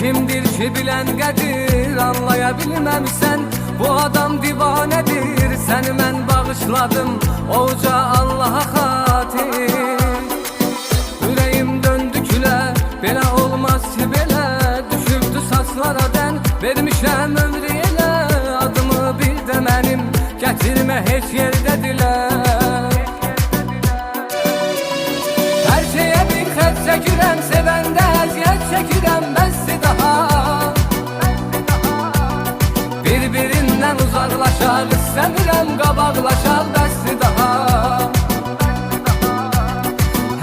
Kimdir ki bilen qədir, anlaya bilməmsən. Bu adam divanədir, səni mən bağışladım o uca Allaha xatir. Ürəyim döndü külə, belə olmaz ki belə. Düşübdü saçlara dən, vermişəm ömrü elə. Adımı bir də mənim, gətirmə heç yerdə dilə. Hər şeyə bir xət çəkirəm, sevəndə əziyyət çəkirəm, bəssi daha. Bir-birindən uzaqlaşaq, istəmirəm qabaqlaşaq, bəssi daha.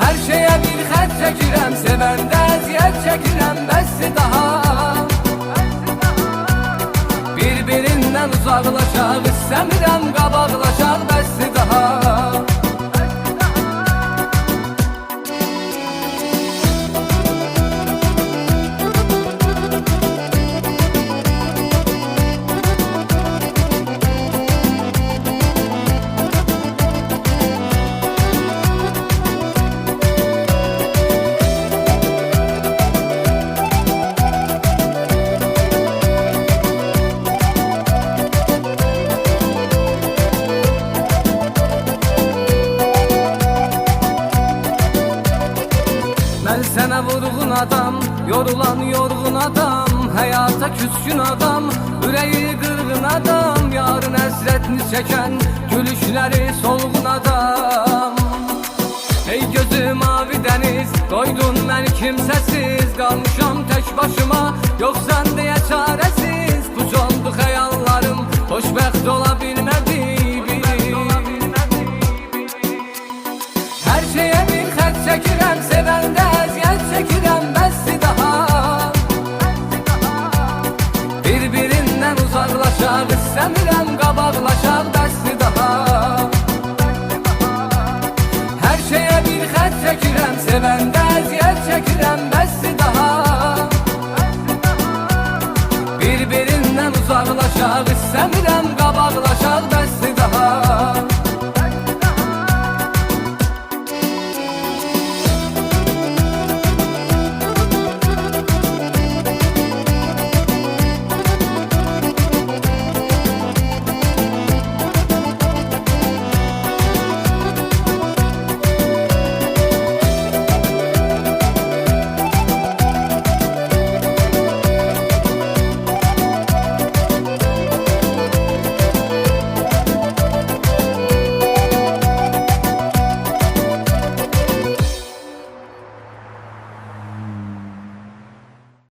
Hər şeyə bir xət çəkirəm, sevəndə əziyyət çəkirəm, bəssi daha. Bir-birindən uzaqlaşaq, istəmirəm qabaqlaşaq, bəssi daha. Mən sənə vurğun adam, yorulan yorğun adam, həyata küskün adam, ürəyi qırğın adam, yarın həsrətini çəkən, gülüşləri solğun adam. Ey gözü mavi dəniz, qoydun məni kimsəsiz, qalmışam tək başıma, yoxsan deyə çarəsiz. Puc oldu xəyallarım, xoşbəxt ola bilmədik. Hər şeyə bir xət çəkirəm, sevəndə əziyyət çəkirəm, bəssi daha. Bir-birindən uzaqlaşaq, istəmirəm qabaqlaşaq, bəssi daha. Hər şeyə bir xət çəkirəm, sevəndə əziyyət çəkirəm, bəssi daha. Bir-birindən uzaqlaşaq, istəmirəm qabaqlaşaq.